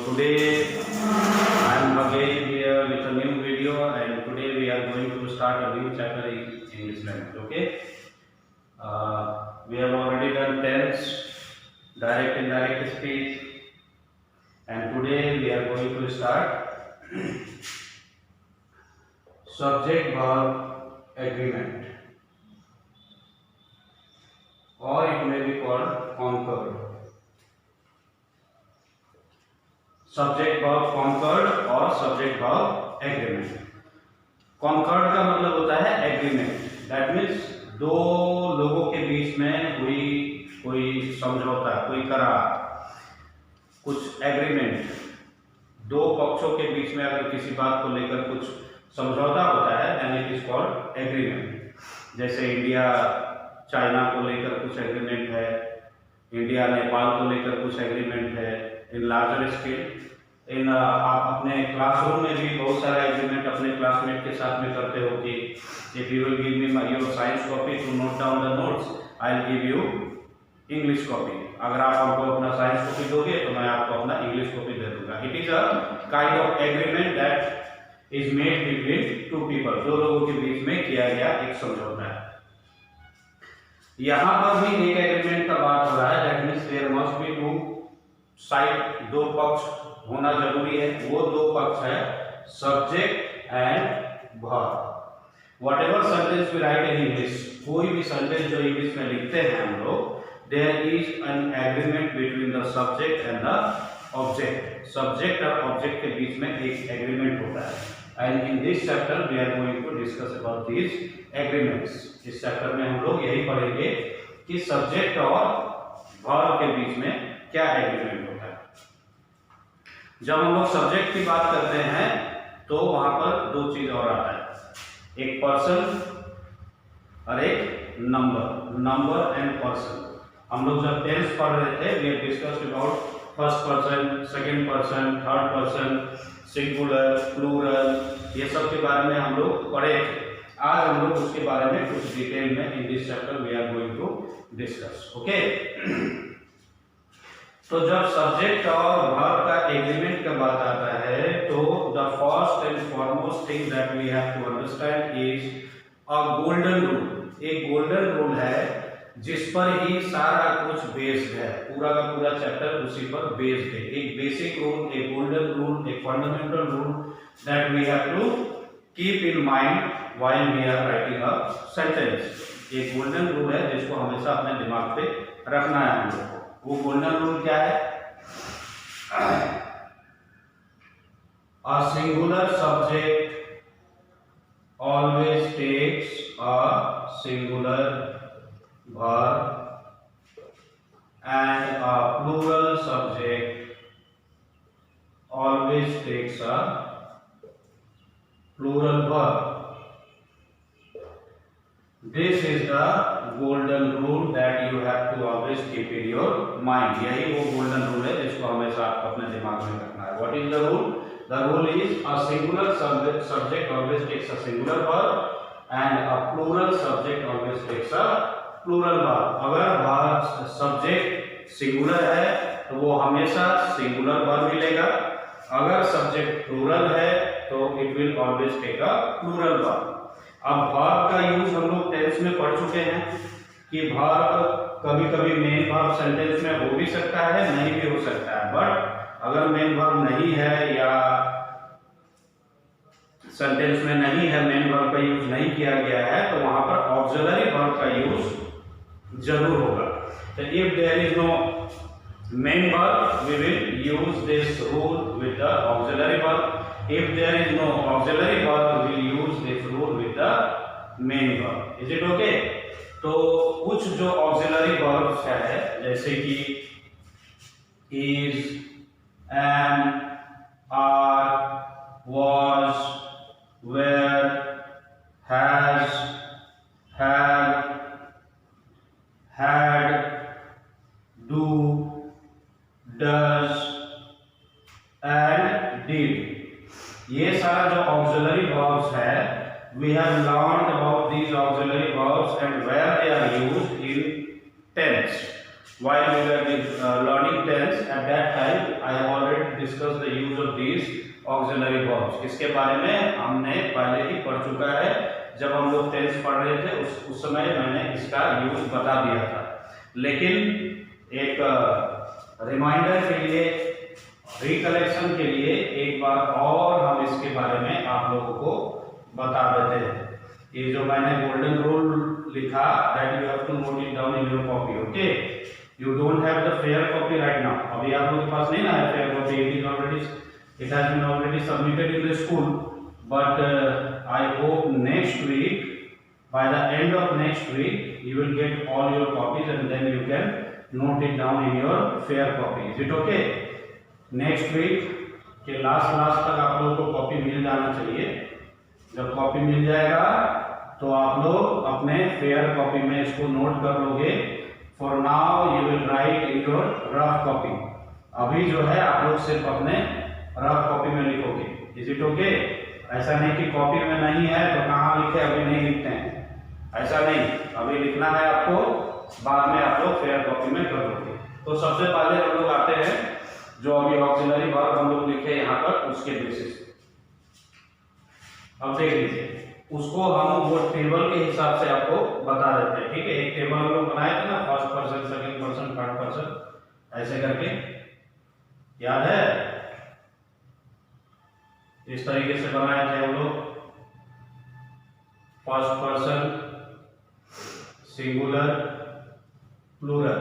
today I am again here with a new video, and today we are going to start a new chapter in English language. Okay, we have already done tense, direct and indirect speech, and today we are going to start subject verb agreement, or it may be called concord. Subject verb concord और subject verb agreement. Concord का मतलब होता है agreement, that means दो लोगों के बीच में हुई कोई समझौता, कोई करार, कुछ एग्रीमेंट, दो पक्षों के बीच में अगर किसी बात को लेकर कुछ समझौता होता है then it is called agreement. जैसे इंडिया चाइना को लेकर कुछ एग्रीमेंट है, इंडिया नेपाल को लेकर कुछ एग्रीमेंट है इन लार्जर स्केल। इन आप अपने क्लासरूम में भी बहुत सारा एग्रीमेंट अपने क्लासमेट के साथ में करते हो कि if you will give me your science copy to note down the notes, I will give you English copy. अगर आप हमको अपना साइंस कॉपी दोगे तो मैं आपको अपना इंग्लिश कॉपी दे दूंगा। It is a kind of agreement that is made between two people, दो लोगों के बीच में किया गया एक समझौता है। यहाँ पर भी एक एग्रीमेंट का बात हो रहा है, that means there must be two side, दो पक्ष होना जरूरी है। वो दो पक्ष है subject and verb. Whatever sentence we write in English, कोई भी सेंटेंस जो इंग्लिश में लिखते हैं हम लोग, there is an agreement between the subject and the object. Subject और ऑब्जेक्ट के बीच में एक एग्रीमेंट होता है, and in this chapter we are going to discuss about this agreements. इस चैप्टर में हम लोग यही पढ़ेंगे कि सब्जेक्ट और वर्ब के बीच में क्या एग्रीमेंट होता है। जब हम लोग सब्जेक्ट की बात करते हैं तो वहां पर दो चीज और आता है, एक पर्सन और एक नंबर, नंबर एंड पर्सन। हम लोग जब टेंस पढ़ रहे थे we have discussed about first person, second person, third person, singular, plural, ये सब के बारे में हम लोग पढ़े थे। आज हम लोग उसके बारे में कुछ डिटेल में in this chapter we are going to discuss. Okay, तो जब सब्जेक्ट और वर्ब का एग्रीमेंट का बात आता है तो the first and foremost thing that we have to understand is a golden rule. एक गोल्डन रूल है जिस पर ही सारा कुछ बेस्ड है, पूरा का पूरा चैप्टर उसी पर बेस्ड है। एक बेसिक रूल, एक गोल्डन रूल, एक fundamental rule that we have to keep in mind while we are writing a sentence. एक गोल्डन रूल है जिसको हमेशा अपने दिमाग पे रखना है हम लोग को। वो गोल्डन रूल क्या है? A singular subject always takes a singular verb and a plural subject always takes a plural verb. This is the golden rule that you have to always keep in your mind. यही वो golden rule है जिसको हमेशा अपने दिमाग में रखना है। What is the rule? The rule is a singular subject always takes a singular verb and a plural subject always takes a plural verb. अगर verb subject singular है तो वो हमेशा singular verb मिलेगा। अगर subject plural है तो it will always take a plural verb. अब वर्ब का यूज हम लोग टेंस में पढ़ चुके हैं कि वर्ब कभी कभी मेन वर्ब सेंटेंस में हो भी सकता है, नहीं भी हो सकता है। बट अगर मेन वर्ब नहीं है या सेंटेंस में नहीं है, मेन वर्ब का यूज नहीं किया गया है, तो वहां पर ऑक्सिलरी वर्ब का यूज जरूर होगा। तो if there is no main verb we will use this rule with the auxiliary verb. If there is no auxiliary verb, we will use this rule with the main verb. Is it okay? तो कुछ जो auxiliary verbs है जैसे कि is, am, are, was, were, has, have, had, do, does and did, ये सारा जो auxiliary verbs है, we have learned about these auxiliary verbs and where they are used in tense. While we were learning tense, at that time I have already discuss the use of these auxiliary verbs. इसके बारे में हमने पहले ही पढ़ चुका है, जब हम लोग टेंस पढ़ रहे थे उस समय मैंने इसका यूज बता दिया था। लेकिन एक रिमाइंडर के लिए, रिकलेक्शन के लिए एक बार और हम इसके बारे में आप लोगों को बता देते हैं। ये जो मैंने गोल्डन रूल लिखा, that you have to note it down in your copy. Okay, you don't have the fair copy right now. अभी आप लोगों के पास नहीं ना है fair copy, it has been already submitted in the school, but I hope next week, by the end of next week, you will get all your copies and then you can note it down in your fair copy. Is it okay? Next week के last तक आप लोगों को copy मिल जाना चाहिए। जब copy मिल जाएगा तो आप लोग अपने फेयर कॉपी में इसको नोट कर लोगे। For now you will write in your rough copy. अभी जो है आप लोग सिर्फ अपने रफ कॉपी में लिखोगे। Is it okay? ऐसा नहीं कि कॉपी में नहीं है तो कहाँ लिखे, अभी नहीं लिखते हैं, ऐसा नहीं। अभी लिखना है आपको, बाद में आप लोग फेयर कॉपी में कर लोगे। तो सबसे पहले हम लोग आते हैं जो अभी ऑक्सिलरी वर्ब हम लोग लिखे यहाँ पर, उसके बेसिस। अब देख लीजिए, उसको हम वो टेबल के हिसाब से आपको बता देते हैं। ठीक है, एक टेबल हम लोग बनाए थे ना, first person, second person, third person, ऐसे करके, याद है? इस तरीके से बनाए थे हम लोग। First person, singular, plural,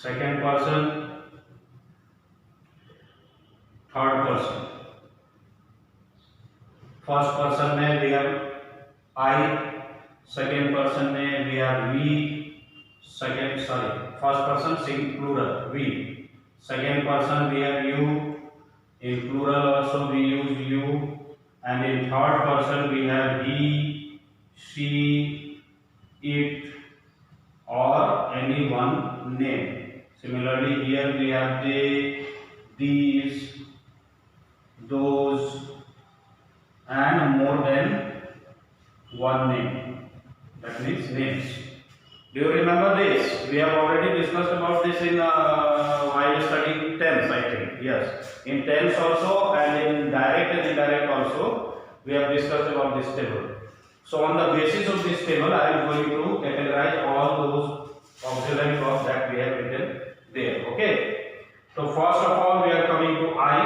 second person, third person. First person में we have I, second person में we have we, first person plural we, second person we have you, in plural also we use you, and in third person we have he, she, it, or any one name. Similarly here we have they, these, those, and more than one name. That means names. Do you remember this? We have already discussed about this in while studying tense, I think. Yes, in tense also and in direct and indirect also we have discussed about this table. So on the basis of this table, I am going to categorize all those auxiliary verbs that we have written there. Okay. So first of all, we are coming to I.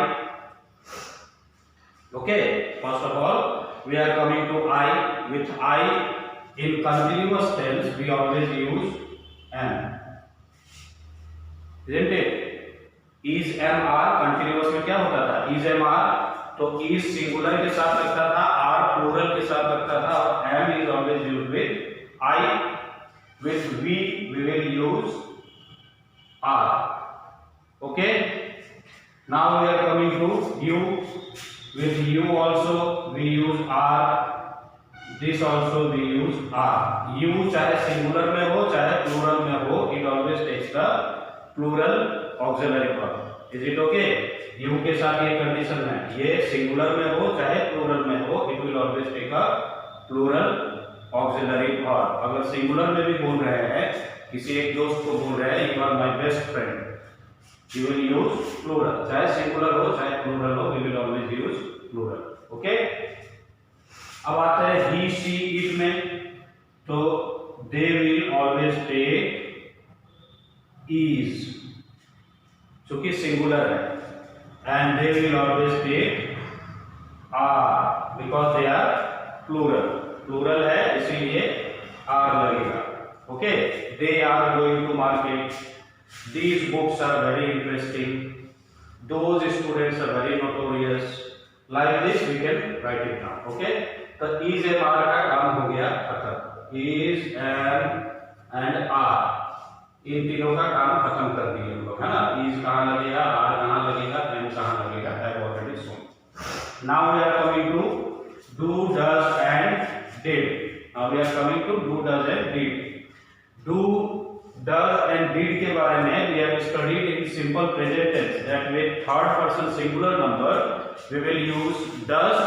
Okay. First of all, we are coming to I. With I, in continuous tense, we always use am. Isn't it? Is am are continuous में क्या होता था? Is am are, तो is singular के साथ लगता था, are plural के साथ लगता था, और am is always used with I. With we will use are. Okay. Now we are coming to you. With you also we use are. This also we use are. You चाहे singular में हो चाहे plural में हो, it always takes the plural auxiliary verb. Is it okay? You के साथ ये condition है, ये सिंगुलर में हो चाहे प्लूरल में हो, it will always take a plural auxiliary verb. अगर सिंगुलर में भी बोल रहे हैं, किसी एक दोस्त को बोल रहे हैं you are my best friend, you will use plural. चाहे सिंगुलर हो चाहे प्लूरल हो, we will always use plural. Okay? अब आते हैं he, she, it में, तो they will always take is, चूंकि सिंगुलर है, and they will always take are because they are plural. Plural है इसीलिए are लगेगा. Okay, they are going to market. These books are very interesting. Those students are very notorious. Like this we can write it down. Okay, तो is am are का काम हो गया खत्म. Is am and are, इन तीनों का काम खत्म कर दिए हम लोग, है ना? इज कहाँ लगेगा, आर कहाँ लगेगा, एम कहाँ लगेगा, है already shown. Now we are coming to do, does and did. Now we are coming to do, does and did. Do, does and did के बारे में we have studied in simple present tense that with third person singular number we will use does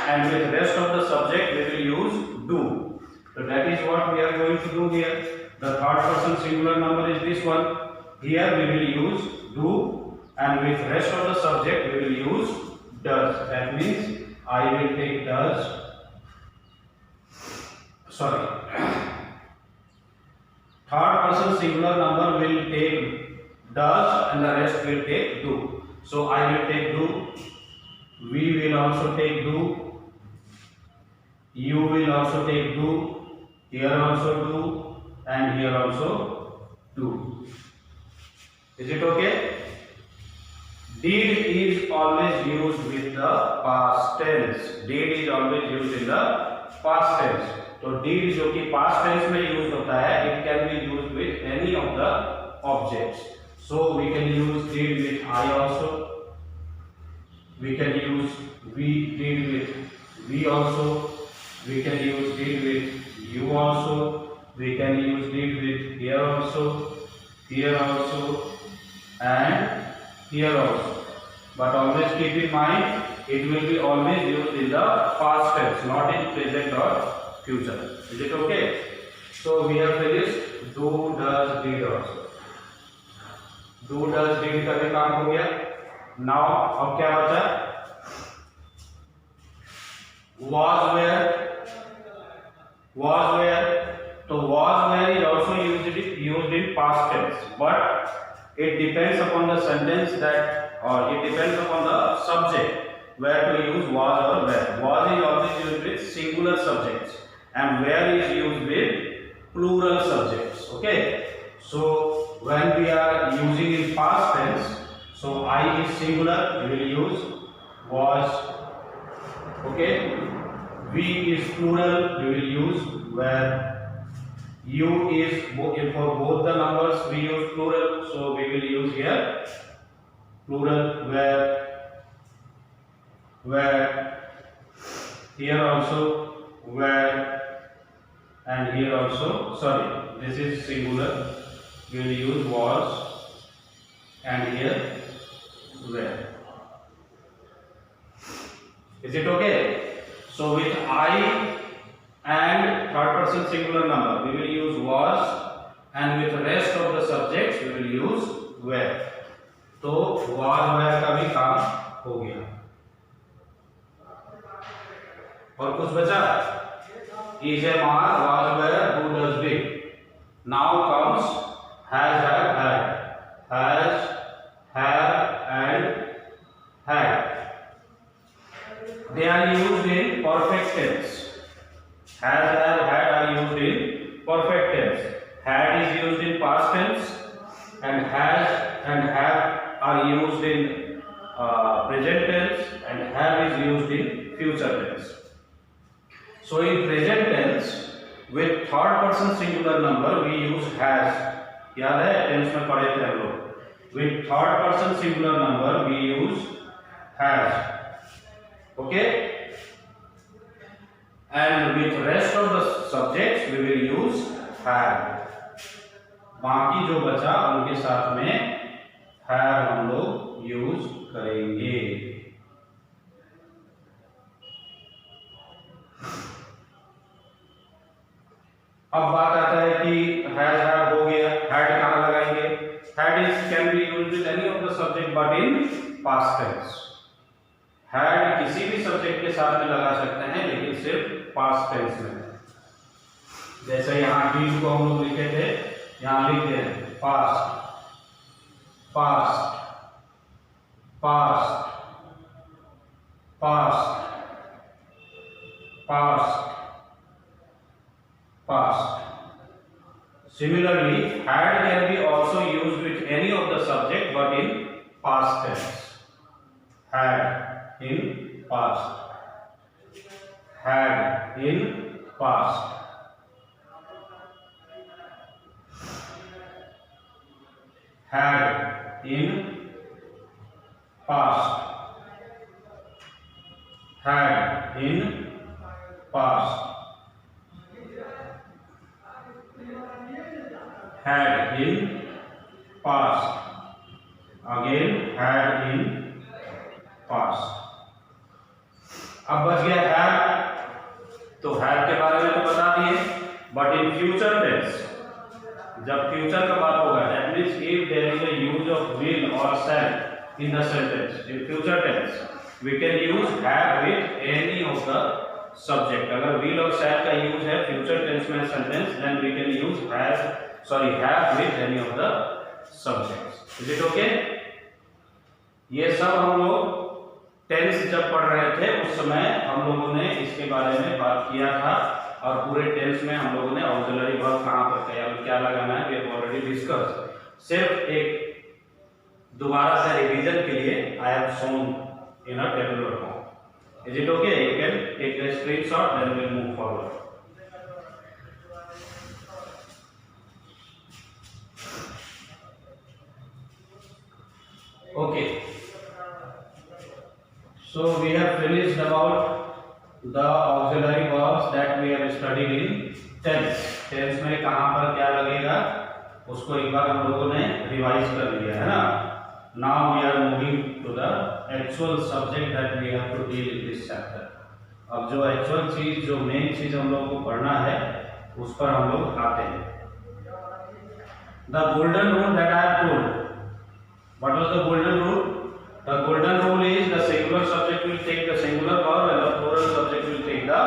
and with rest of the subject we will use do. So that is what we are going to do here. The third person singular number is this one. here we will use do, and with rest of the subject we will use does. That means I will take does, sorry, third person singular number will take does and the rest will take do. So I will take do, we will also take do, you will also take do, here also do, and here also do. Is it okay? Did is always used with the past tense. Did is always used in the past tense. तो did जो कि past tense में use होता है, it can be used with any of the objects. So we can use did with I also. We can use we did with we also. We can use did with you also. We can use did with here also, and here also. But always keep in mind, it will be always used in the past tense, not in present or future. Is it okay? So we have finished do, does, did also. Do, does, did का भी काम हो गया. Now अब क्या बचा? Was, where. Was, where. So was, where is also used in past tense, but it depends upon the sentence that, or it depends upon the subject where to use was or where. Was is always used with singular subjects and where is used with plural subjects. Okay, so when we are using in past tense, so I is singular, we will use was. Okay, we is plural, we will use where. You is for both the numbers we use plural, so we will use here plural where, here also where, and here also, sorry, this is singular, we will use was, and here where. Is it okay? So with I and third person singular number we will use was, and with rest of the subjects we will use where. तो was where का भी काम हो गया. और कुछ बचा? is, am, are, was, where, do, does, did. Now comes has, have, and had. They are used in perfect tense. Has, have, had are used in perfect tense. Had is used in past tense, and has and have are used in present tense, and have is used in future tense. So in present tense, with third person singular number we use has. याद है tense में पढ़े थे हम लोग. With third person singular number we use has. Okay. And with rest of the subjects we will use have. बाकी जो बचा उनके साथ में have हम लोग यूज करेंगे. अब बात आता है कि has, have हो गया, had कहाँ लगाएंगे? Had is can be used with any of the subject but in past tense. had किसी भी सब्जेक्ट के साथ में लगा सकते हैं लेकिन सिर्फ पास्ट टेंस में. जैसे यहाँ did को हम लोग लिखे थे, यहाँ लिख दे रहे past, past, past, past, past, past. Similarly, had can be also used with any of the subject but in past tense. Had in past. Had in past. Had in past. Had in past. Had in past. Again had in past. अब बच गया have. तो have के बारे में तो बता दिए, बट इन फ्यूचर टेंस जब फ्यूचर का बात होगा, that means if there is a use of will और shall in the sentence, in future tense we can use have with any of the subject. अगर will और shall का use है future tense में sentence, then we can use have with any of the subjects. Is it okay? ये सब हम लोग tense जब पढ़ रहे थे उस समय हम लोगों ने इसके बारे में बात किया था, और पूरे टेंस में हम लोगों ने ऑक्सिलरी वर्ब कहाँ पर क्या लगाना है, we have already discussed. सिर्फ एक दोबारा से रिवीजन के लिए I have shown in a tabular form. Is it okay? You can take the screenshot, then we will move forward. Okay. So we have finished about the auxiliary verbs that we have studied in tense. Tense में कहाँ पर क्या लगेगा उसको एक बार हम लोगों ने रिवाइज कर लिया है ना. Now we are moving to the actual subject that we have to deal in this chapter. अब जो एक्चुअल चीज, जो मेन चीज हम लोगों को पढ़ना है उस पर हम लोग आते हैं. The golden rule that I have told. What was the golden rule? The golden rule is the singular subject will take the singular verb and the plural subject will take the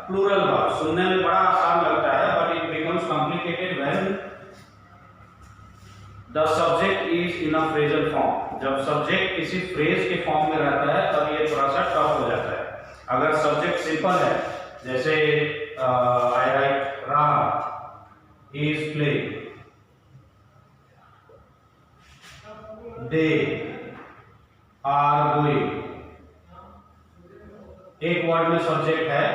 plural verb. सुनने में बड़ा आसान लगता है, but it becomes complicated when the subject is in a phrasal form. जब subject किसी phrase के form में रहता है तब ये थोड़ा सा टफ हो जाता है. अगर सब्जेक्ट सिंपल है, जैसे I write Ram is playing, they are going, एक वर्ड में सब्जेक्ट है,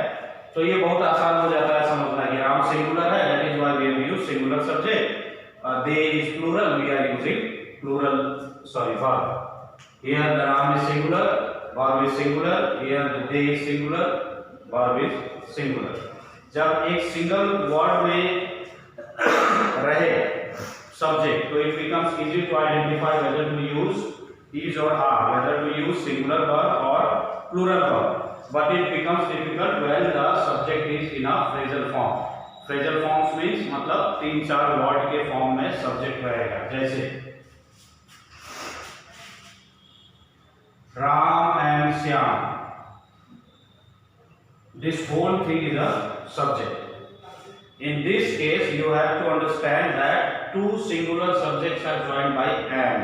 तो ये बहुत आसान हो जाता है समझना कि राम सिंगुलर है, that is why we have used singular subject. They is plural, we are using verb. Here the Ram is singular, verb is singular. Here the they is singular, verb is singular. जब एक single word में रहे subject तो it becomes easy to identify whether to use is or are, whether to use singular verb or plural verb. But it becomes difficult when the subject is in a phrasal form. Phrasal forms means मतलब 3-4 word के form में subject रहेगा. जैसे Ram and Shyam, this whole thing is a subject. In this case you have to understand that 2 singular subjects are joined by and.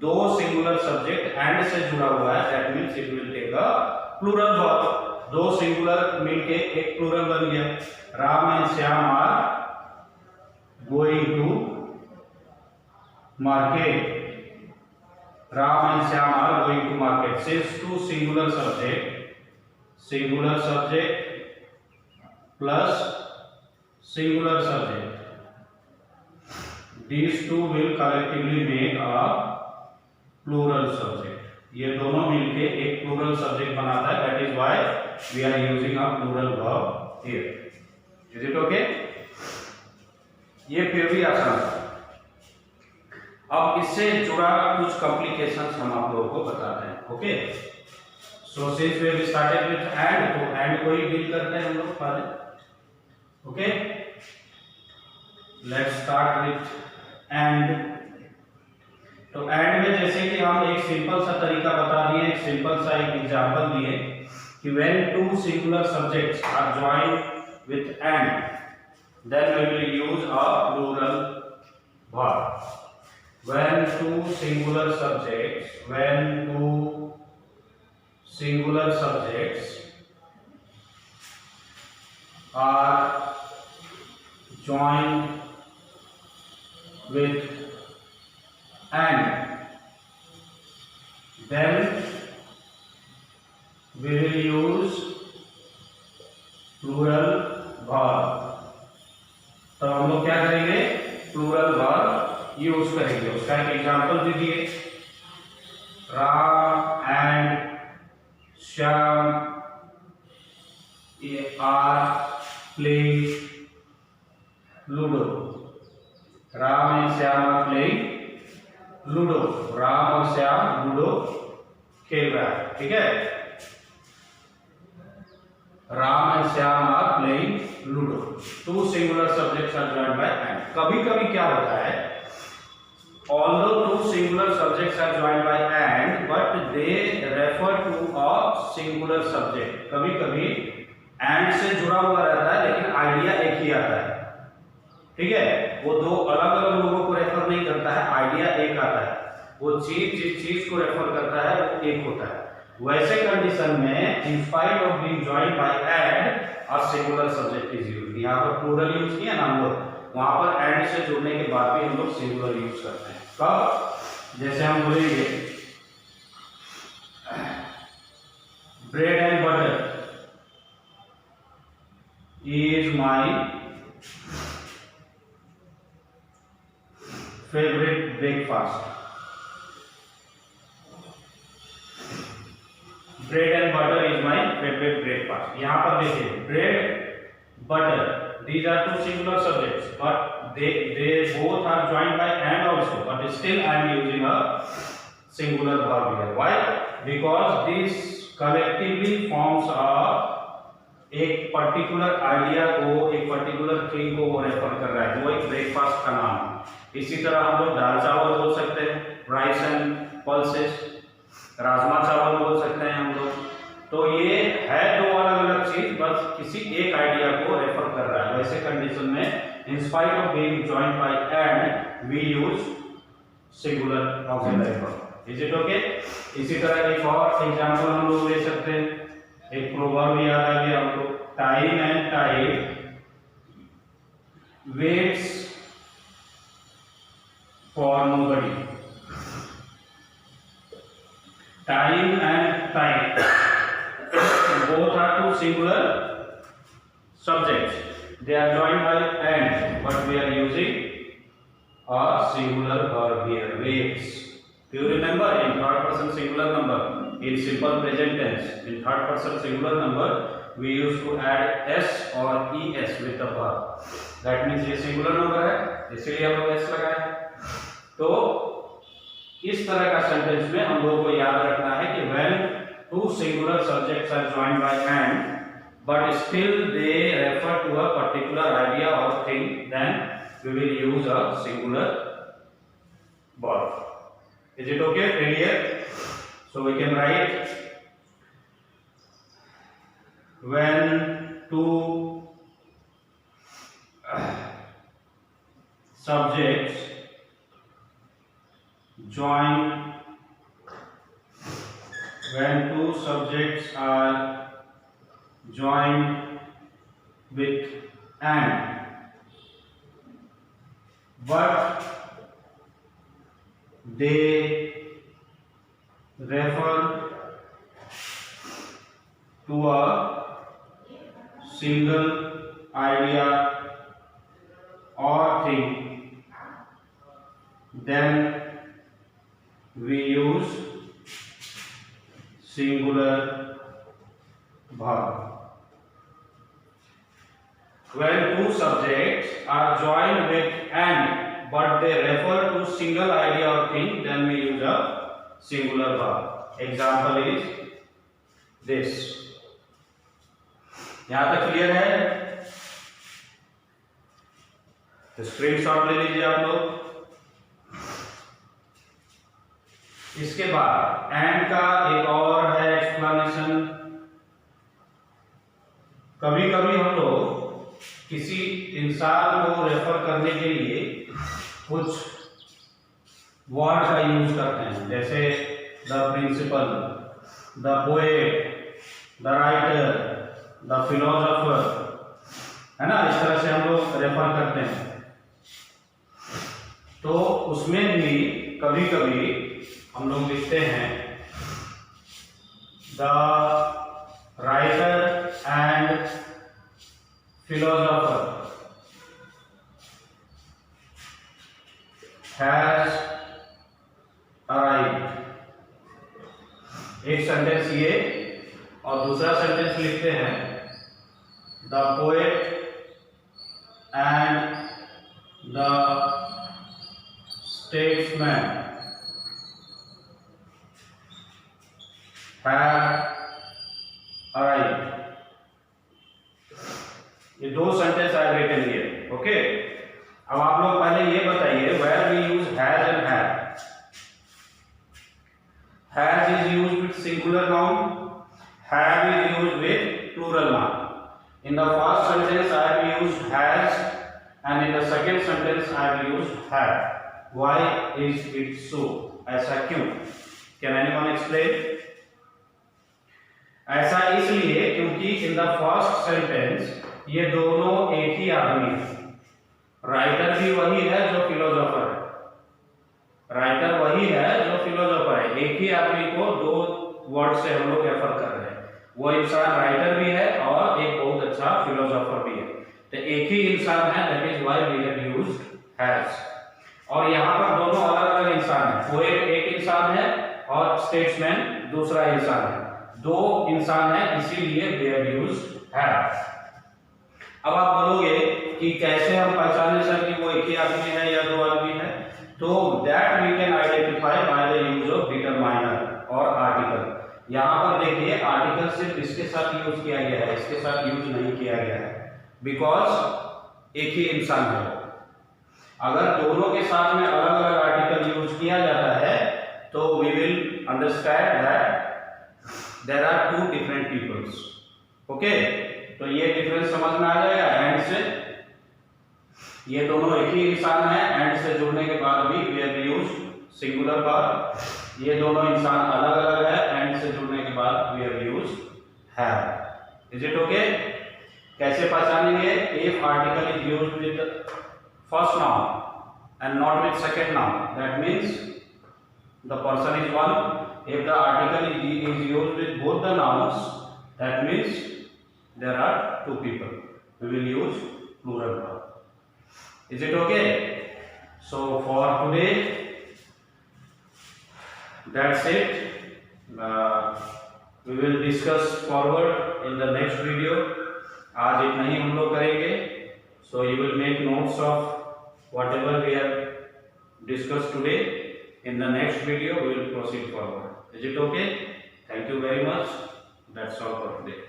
2 singular subject and से जुड़ा हुआ है, that means it will take a plural verb. 2 singular मिलके एक plural बन गया. Ram and Shyam are going to market. Ram and Shyam are going to market. Since 2 singular subject plus singular subject, these 2 will collectively make a plural subject. ये दोनों मिलके एक plural subject बनाता है, that is why we are using a plural verb here. Is it okay? ये फिर भी आसान है. अब इससे जुड़ा कुछ कॉम्प्लिकेशंस हम आप लोगों को बताते हैं. Okay, so since we have started with and, तो एंड को ही डील करते हैं हम लोग पहले. Okay, let's start with and. तो एंड में जैसे कि हम एक सिंपल सा तरीका बता दिए, एक सिंपल सा एक एग्जांपल दिए कि when 2 singular subjects are joined with and, then we will use a plural verb. When 2 singular subjects are joined with and, then we will use plural verb. तो हम लोग क्या करेंगे? प्लूरल वर्ब यूज करेंगे. उसका एक एग्जांपल दीजिए. Ram and Shyam are playing ludo. Ram and Shyam are playing ludo. Ram और श्याम लूडो खेल रहा है. ठीक है, Ram and Shyam are playing Ludo. Two singular subjects are joined by and. कभी कभी क्या होता है, although two singular subjects are joined by and, but they refer to a singular subject. कभी कभी and से जुड़ा हुआ रहता है लेकिन आइडिया एक ही आता है, ठीक है, वो दो अलग अलग लोगों को रेफर नहीं करता है, आइडिया एक आता है, वो चीज जिस चीज को रेफर करता है वो एक होता है। वैसे कंडीशन में in spite of being joined by and a singular subject is used. यहाँ पर प्लूरल यूज किया ना हम लोग, वहां पर एंड से जुड़ने के बाद भी हम लोग सिंगुलर यूज करते हैं। कब? जैसे हम बोलेंगे bread and butter is my favourite breakfast. Bread and butter is my favourite breakfast. यहाँ पर देखिए bread butter, these are two singular subjects, but they both are joined by and also, but still I am using a singular verb here. Why? Because this collectively forms a एक particular idea को, एक particular thing को वो refer कर रहा है, वो एक ब्रेकफास्ट का नाम है। इसी तरह हम लोग दाल चावल बोल सकते हैं, राइस एंड पल्सेस, राजमा चावल बोल सकते हैं हम लोग। तो ये है दो अलग अलग चीज, बस किसी एक आइडिया को रेफर कर रहा है। वैसे कंडीशन में in spite of being joined by and we use singular auxiliary verb. Is it okay? इसी तरह एक और एग्जांपल हम लोग ले सकते हैं, एक प्रोवर्ब याद आ गया हमको, time and tide waits for nobody. Time and tide both are two singular subjects, they are joined by and, but we are using a singular verb here, waits. Do you remember in third person singular number, in simple present tense, in third person singular number we used to add s or es with the verb, that means ये singular number है इसलिए हम लोग s लगाए। तो इस तरह का सेंटेंस में हम लोगों को याद रखना है कि when two singular subjects are joined by and, but still they refer to a particular idea or thing, then we will use a singular verb. Is it okay? Clear? So we can write when two subjects join, when two subjects are joined with and, but they refer to a single idea or thing, then we use singular verb. When two subjects are joined with and, but they refer to single idea or thing, then we use a singular verb. Example is this. यहां तक clear है? तो screenshot ले लीजिए आप लोग। इसके बाद एंड का एक और है एक्सप्लेनेशन। कभी कभी हम लोग किसी इंसान को रेफर करने के लिए कुछ वर्ड का यूज करते हैं, जैसे the principal, the poet, the writer, the philosopher, है ना, इस तरह से हम लोग रेफर करते हैं। तो उसमें भी कभी कभी हम लोग लिखते हैं the writer and philosopher has arrived. एक सेंटेंस ये, और दूसरा सेंटेंस लिखते हैं the poet and the statesman have arrived। ये दो sentence I have written here, okay. अब आप लोग पहले ये बताइए where we use has and have. Has is used with singular noun, have is used with plural noun. In the first sentence I have used has and in the second sentence I have used have. Why is it so? ऐसा क्यों? Can anyone explain? ऐसा इसलिए क्योंकि in the first sentence ये दोनों एक ही आदमी है। राइटर भी वही है जो फिलोसोफर है, राइटर वही है जो फिलोसोफर है। एक ही आदमी को दो वर्ड से हम लोग रेफर कर रहे हैं। वो इंसान राइटर भी है और एक बहुत अच्छा फिलोसोफर भी है, तो एक ही इंसान है, that is why we have used has. और यहाँ पर दोनों अलग अलग इंसान हैं, वो एक इंसान है और स्टेट्समैन दूसरा इंसान है, दो इंसान है, इसीलिए वी हैव यूज्ड हैव। अब आप बोलोगे कि कैसे हम पहचाने सर कि वो एक ही आदमी है या दो आदमी है, तो that we can identify by the use of determiner और आर्टिकल। यहाँ पर देखिए आर्टिकल सिर्फ इसके साथ यूज किया गया है, इसके साथ यूज नहीं किया गया है, बिकॉज एक ही इंसान है। अगर दोनों के साथ में अलग अलग आर्टिकल यूज किया जाता है तो we will understand that there are two different peoples, okay. तो ये डिफरेंस समझ में आ जाएगा। एंड से ये दोनों एक ही इंसान है, एंड से जुड़ने के बाद भी we have used singular form. ये दोनों इंसान अलग अलग है, एंड से जुड़ने के बाद we have used have. Is it okay? कैसे पहचानेंगे? If article is used with first noun and not with second noun, that means the person is one. If the article is used with both the nouns, that means there are two people. We will use plural form. Is it okay? So for today that's it. We will discuss forward in the next video. आज इतना ही हम लोग करेंगे. So you will make notes of whatever we have discussed today. In the next video we will proceed forward. Is it okay? Thank you very much. That's all for today.